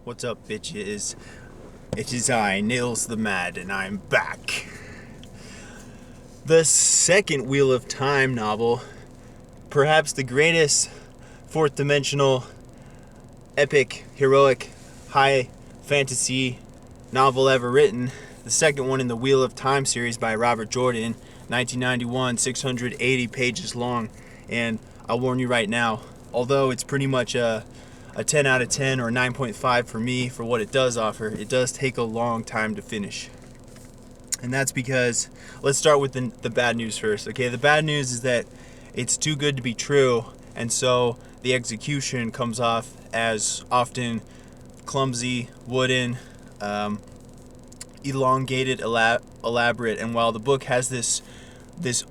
What's up, bitches? It is I, Nils the Mad, and I'm back. The second Wheel of Time novel, perhaps the greatest fourth dimensional, epic, heroic, high fantasy novel ever written. The second one in the Wheel of Time series by Robert Jordan, 1991, 680 pages long. And I'll warn you right now, although it's pretty much a 10 out of 10 or 9.5 for me for what it does offer, it does take a long time to finish. And that's because, let's start with the bad news first. Okay, the bad news is that it's too good to be true, and so the execution comes off as often clumsy, wooden, elongated, elaborate. And while the book has this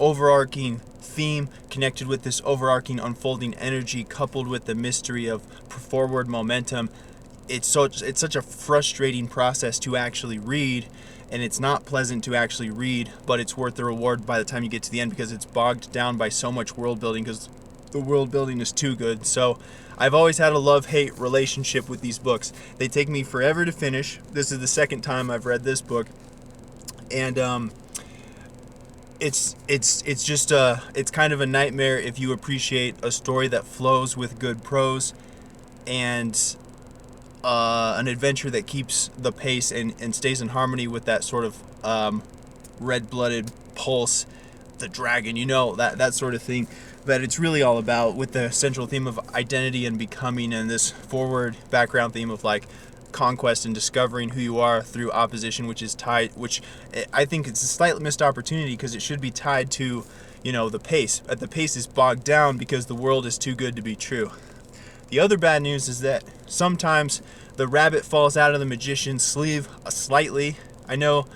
overarching theme connected with this overarching unfolding energy coupled with the mystery of forward momentum, it's such a frustrating process to actually read, and it's not pleasant to actually read, but it's worth the reward by the time you get to the end because it's bogged down by so much world building, because the world building is too good. So I've always had a love-hate relationship with these books. They take me forever to finish. This is the second time I've read this book, and it's just it's kind of a nightmare if you appreciate a story that flows with good prose and an adventure that keeps the pace and stays in harmony with that sort of red-blooded pulse, the dragon, that sort of thing that it's really all about, with the central theme of identity and becoming, and this forward background theme of like conquest and discovering who you are through opposition, which I think it's a slightly missed opportunity because it should be tied to the pace. The pace is bogged down because the world is too good to be true. The other bad news is that sometimes the rabbit falls out of the magician's sleeve slightly. I know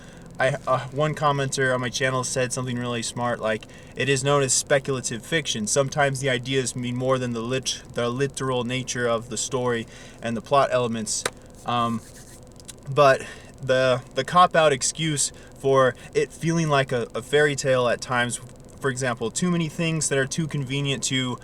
one commenter on my channel said something really smart, like, it is known as speculative fiction. Sometimes the ideas mean more than the literal nature of the story and the plot elements. But the cop-out excuse for it feeling like a fairy tale at times, for example, too many things that are too convenient to,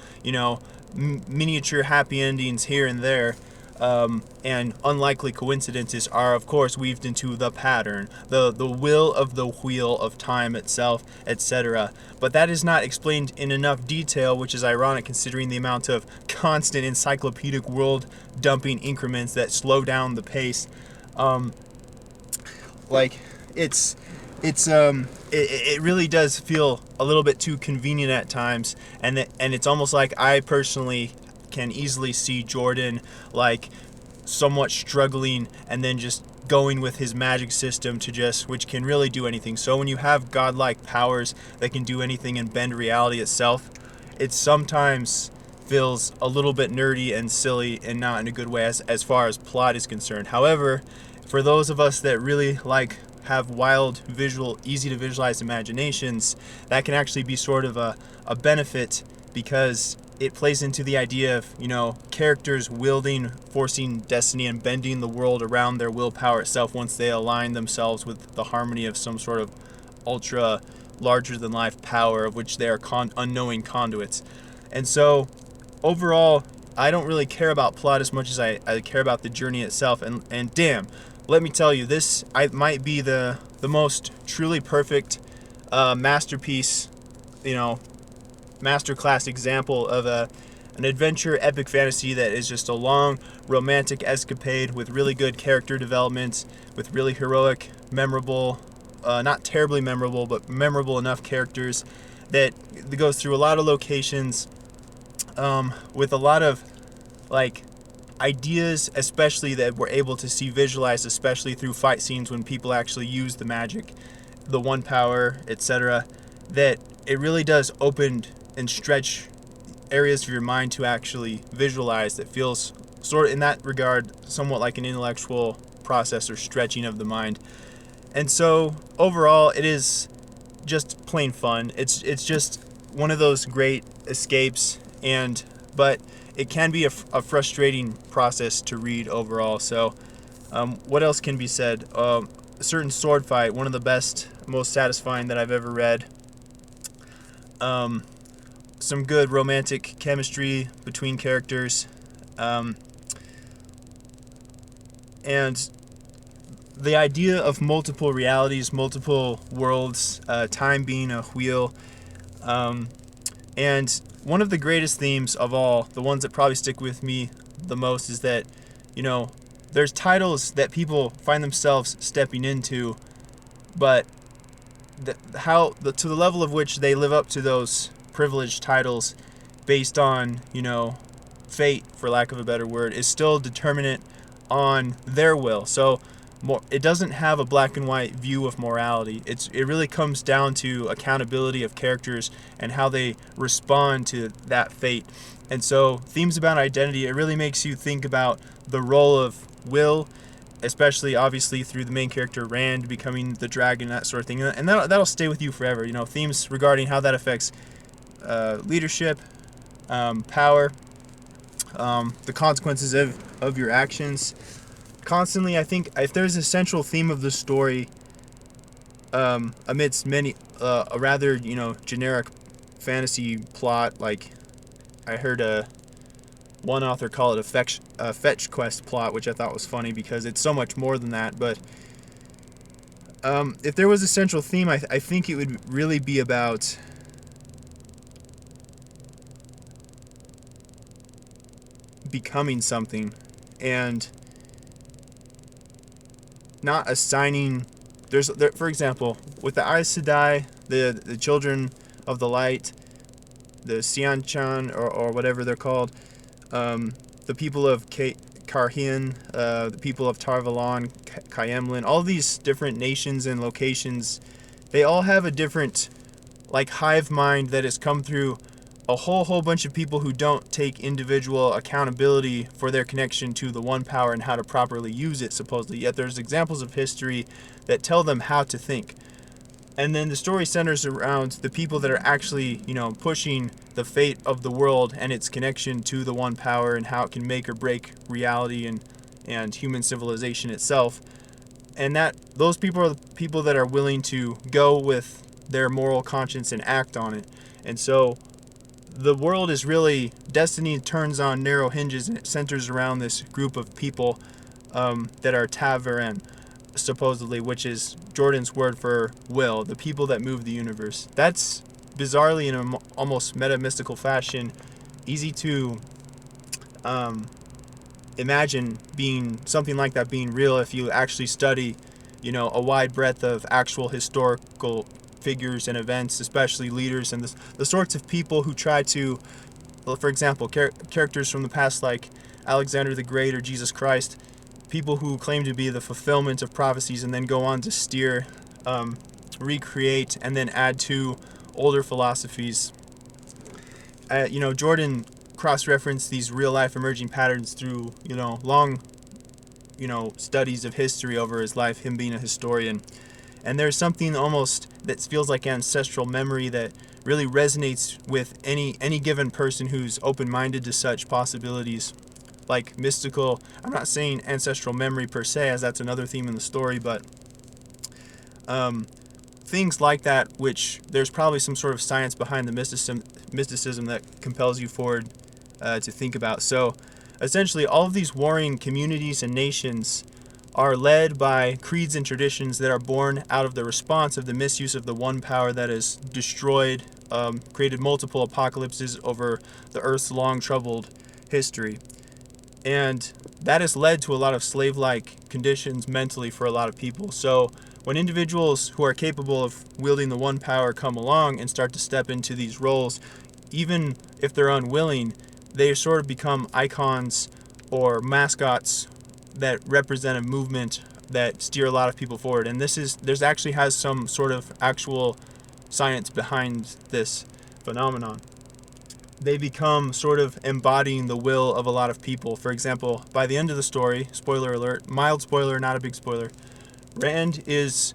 miniature happy endings here and there, and unlikely coincidences are, of course, weaved into the pattern, the will of the wheel of time itself, etc. But that is not explained in enough detail, which is ironic considering the amount of constant encyclopedic world dumping increments that slow down the pace. Like, it really does feel a little bit too convenient at times, and it's almost like I personally can easily see Jordan like somewhat struggling and then just going with his magic system which can really do anything. So when you have godlike powers that can do anything and bend reality itself, it sometimes feels a little bit nerdy and silly, and not in a good way as far as plot is concerned. However, for those of us that really have wild, easy to visualize imaginations, that can actually be sort of a benefit, because it plays into the idea of, characters wielding, forcing destiny and bending the world around their willpower itself once they align themselves with the harmony of some sort of ultra larger than life power of which they are unknowing conduits. And so overall, I don't really care about plot as much as I care about the journey itself. And damn, let me tell you, this might be the most truly perfect masterpiece, masterclass example of an adventure epic fantasy that is just a long romantic escapade with really good character development, with really heroic, memorable, not terribly memorable, but memorable enough characters, that goes through a lot of locations, with a lot of ideas, especially that we're able to see visualized, especially through fight scenes when people actually use the magic, the one power, etc. That it really does open and stretch areas of your mind to actually visualize, that feels sort of, in that regard, somewhat like an intellectual process or stretching of the mind. And so overall, it is just plain fun. It's just one of those great escapes, but it can be a frustrating process to read overall. So what else can be said? A certain sword fight, one of the best, most satisfying that I've ever read. Some good romantic chemistry between characters. And the idea of multiple realities, multiple worlds, time being a wheel, and one of the greatest themes of all, the ones that probably stick with me the most, is that, there's titles that people find themselves stepping into, but to the level of which they live up to those privileged titles based on, fate, for lack of a better word, is still determinate on their will. So it doesn't have a black and white view of morality. It really comes down to accountability of characters and how they respond to that fate. And so themes about identity, it really makes you think about the role of will, especially obviously through the main character Rand becoming the dragon, that sort of thing. And that'll stay with you forever. Themes regarding how that affects leadership, power, the consequences of your actions. Constantly, I think if there's a central theme of the story, amidst many a rather generic fantasy plot, like I heard one author call it a fetch quest plot, which I thought was funny because it's so much more than that. But if there was a central theme, I think it would really be about becoming something and not assigning. For example, with the Aes Sedai, the Children of the Light, the Seanchan, or whatever they're called, the people of Karhian, the people of Tar Valon, Kayemlin, all these different nations and locations, they all have a different, hive mind that has come through a whole bunch of people who don't take individual accountability for their connection to the one power and how to properly use it, supposedly. Yet there's examples of history that tell them how to think. And then the story centers around the people that are actually, pushing the fate of the world and its connection to the one power and how it can make or break reality and human civilization itself. And those people are the people that are willing to go with their moral conscience and act on it. And so the world is really, destiny turns on narrow hinges, and it centers around this group of people that are ta'veren, supposedly, which is Jordan's word for will, the people that move the universe. That's bizarrely, in an almost meta-mystical fashion, easy to imagine being something like that being real if you actually study, a wide breadth of actual historical figures and events, especially leaders and the sorts of people who try to, for example, characters from the past like Alexander the Great or Jesus Christ, people who claim to be the fulfillment of prophecies and then go on to steer, recreate, and then add to older philosophies. Jordan cross-referenced these real-life emerging patterns through, long, studies of history over his life, him being a historian. And there's something almost that feels like ancestral memory that really resonates with any given person who's open-minded to such possibilities, like mystical. I'm not saying ancestral memory per se, as that's another theme in the story, but things like that, which there's probably some sort of science behind the mysticism that compels you forward to think about. So essentially, all of these warring communities and nations are led by creeds and traditions that are born out of the response of the misuse of the one power that has destroyed, created multiple apocalypses over the Earth's long troubled history. And that has led to a lot of slave-like conditions mentally for a lot of people. So when individuals who are capable of wielding the one power come along and start to step into these roles, even if they're unwilling, they sort of become icons or mascots that represent a movement that steer a lot of people forward. And there's actually has some sort of actual science behind this phenomenon. They become sort of embodying the will of a lot of people. For example, by the end of the story, spoiler alert, mild spoiler, not a big spoiler, Rand is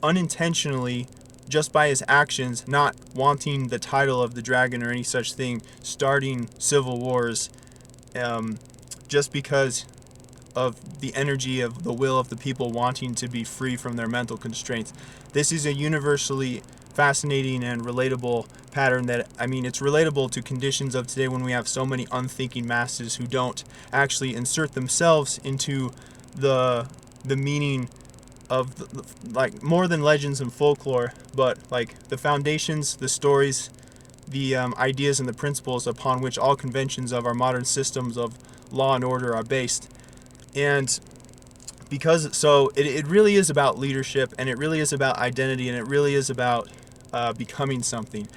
unintentionally, just by his actions, not wanting the title of the dragon or any such thing, starting civil wars, just because of the energy of the will of the people wanting to be free from their mental constraints. This is a universally fascinating and relatable pattern that, it's relatable to conditions of today when we have so many unthinking masses who don't actually insert themselves into the meaning of like more than legends and folklore, but like the foundations, the stories, the ideas and the principles upon which all conventions of our modern systems of law and order are based. And because so it really is about leadership, and it really is about identity, and it really is about becoming something.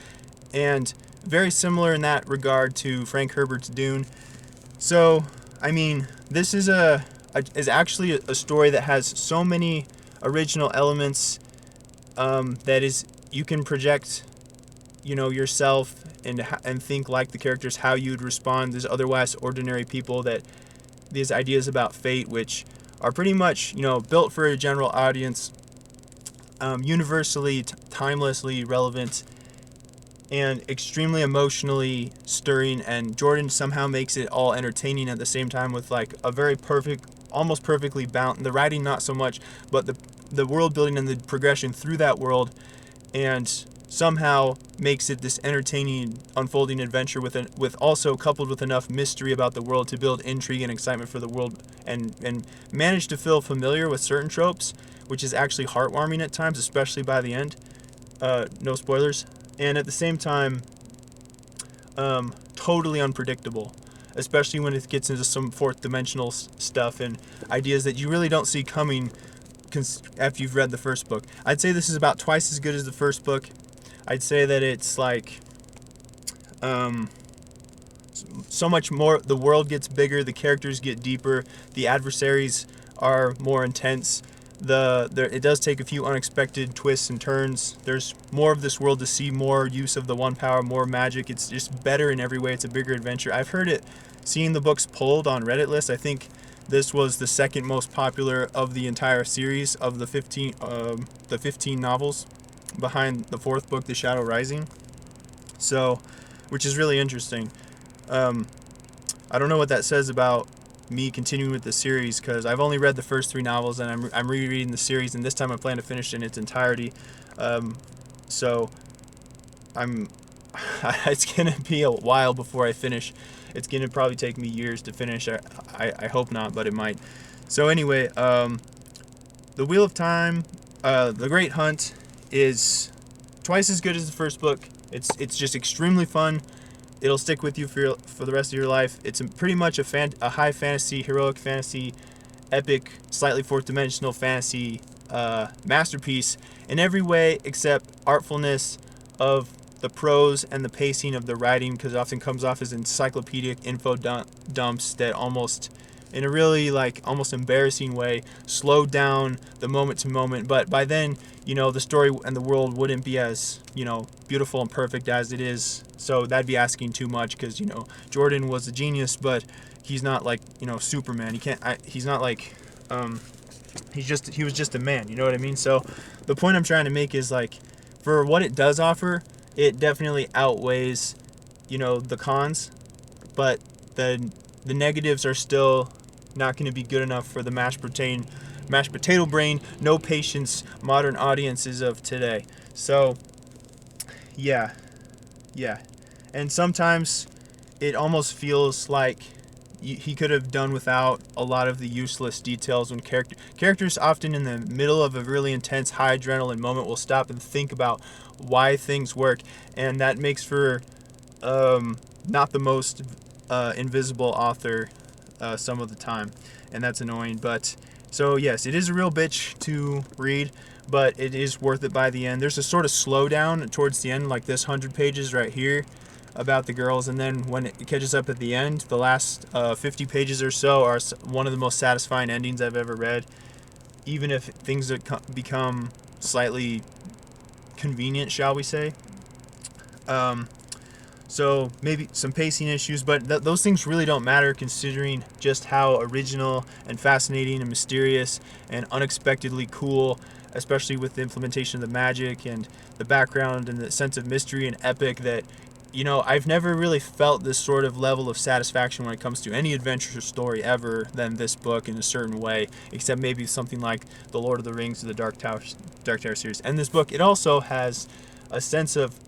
And very similar in that regard to Frank Herbert's Dune. So I mean, this is is actually a story that has so many original elements, that is, you can project, yourself and think like the characters, how you'd respond as otherwise ordinary people. That these ideas about fate, which are pretty much built for a general audience, universally, timelessly relevant, and extremely emotionally stirring. And Jordan somehow makes it all entertaining at the same time, with like a very perfect, almost perfectly balanced, the writing not so much, but the world building and the progression through that world, and somehow makes it this entertaining unfolding adventure with also coupled with enough mystery about the world to build intrigue and excitement for the world, and manage to feel familiar with certain tropes, which is actually heartwarming at times, especially by the end. No spoilers. And at the same time, totally unpredictable, especially when it gets into some fourth dimensional stuff and ideas that you really don't see coming after you've read the first book. I'd say this is about twice as good as the first book. I'd say that it's like so much more. The world gets bigger, the characters get deeper, the adversaries are more intense. It does take a few unexpected twists and turns. There's more of this world to see, more use of the one power, more magic. It's just better in every way. It's a bigger adventure. I've heard it, seeing the books pulled on Reddit lists. I think this was the second most popular of the entire series of the 15 novels, behind the fourth book, The Shadow Rising. So, which is really interesting. I don't know what that says about me continuing with the series, because I've only read the first 3 novels, and I'm rereading the series, and this time I plan to finish it in its entirety. So I'm it's gonna be a while before I finish. It's gonna probably take me years to finish. I hope not, but it might. So anyway, The Wheel of Time, The Great Hunt, is twice as good as the first book. It's just extremely fun. It'll stick with you for the rest of your life. It's pretty much a high fantasy, heroic fantasy, epic, slightly fourth dimensional fantasy masterpiece in every way except artfulness of the prose and the pacing of the writing, because it often comes off as encyclopedic info dumps that almost, in a really almost embarrassing way, slow down the moment to moment. But by then, the story and the world wouldn't be as, beautiful and perfect as it is. So that'd be asking too much, because, Jordan was a genius, but he's not like, Superman. He's not like, he was just a man, you know what I mean? So the point I'm trying to make is, for what it does offer, it definitely outweighs, the cons, but the negatives are still not going to be good enough for the mashed potato brain, no patience modern audiences of today. So yeah. And sometimes it almost feels like he could have done without a lot of the useless details when characters often in the middle of a really intense high adrenaline moment will stop and think about why things work, and that makes for not the most invisible author some of the time, and that's annoying. But so yes, it is a real bitch to read, but it is worth it by the end. There's a sort of slowdown towards the end, like this 100 pages right here about the girls, and then when it catches up at the end, the last 50 pages or so are one of the most satisfying endings I've ever read, even if things become slightly convenient, shall we say. So maybe some pacing issues, but those things really don't matter, considering just how original and fascinating and mysterious and unexpectedly cool, especially with the implementation of the magic and the background and the sense of mystery and epic, that I've never really felt this sort of level of satisfaction when it comes to any adventure story ever than this book, in a certain way, except maybe something like The Lord of the Rings or the Dark Tower series. And this book, it also has a sense of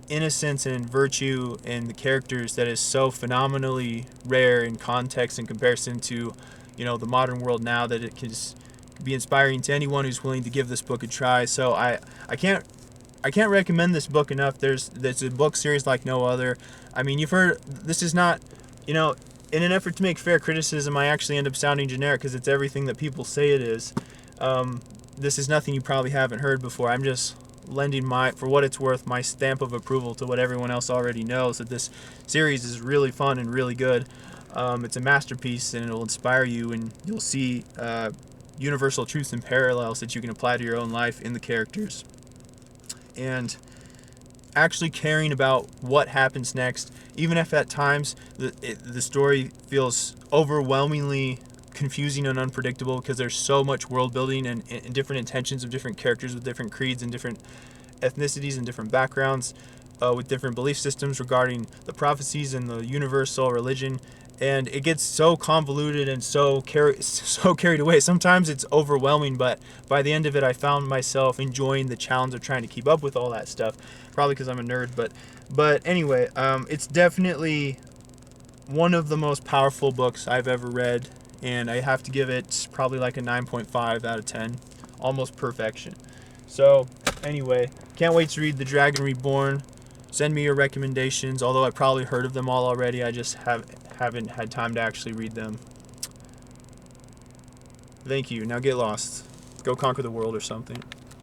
innocence and virtue in the characters that is so phenomenally rare in context in comparison to the modern world now, that it can be inspiring to anyone who's willing to give this book a try. So I can't recommend this book enough. There's a book series like no other. I mean, you've heard, this is not, in an effort to make fair criticism, I actually end up sounding generic because it's everything that people say it is. This is nothing you probably haven't heard before. I'm just lending for what it's worth, my stamp of approval to what everyone else already knows, that this series is really fun and really good. It's a masterpiece, and it'll inspire you, and you'll see universal truths and parallels that you can apply to your own life in the characters. And actually caring about what happens next, even if at times the story feels overwhelmingly confusing and unpredictable, because there's so much world building and different intentions of different characters with different creeds and different ethnicities and different backgrounds, with different belief systems regarding the prophecies and the universal religion. And it gets so convoluted and so carried away. Sometimes it's overwhelming, but by the end of it, I found myself enjoying the challenge of trying to keep up with all that stuff. Probably because I'm a nerd, but anyway, it's definitely one of the most powerful books I've ever read, and I have to give it probably like a 9.5 out of 10, almost perfection. So anyway, can't wait to read The Dragon Reborn. Send me your recommendations, although I probably heard of them all already. I just haven't had time to actually read them. Thank you. Now get lost. Go conquer the world or something.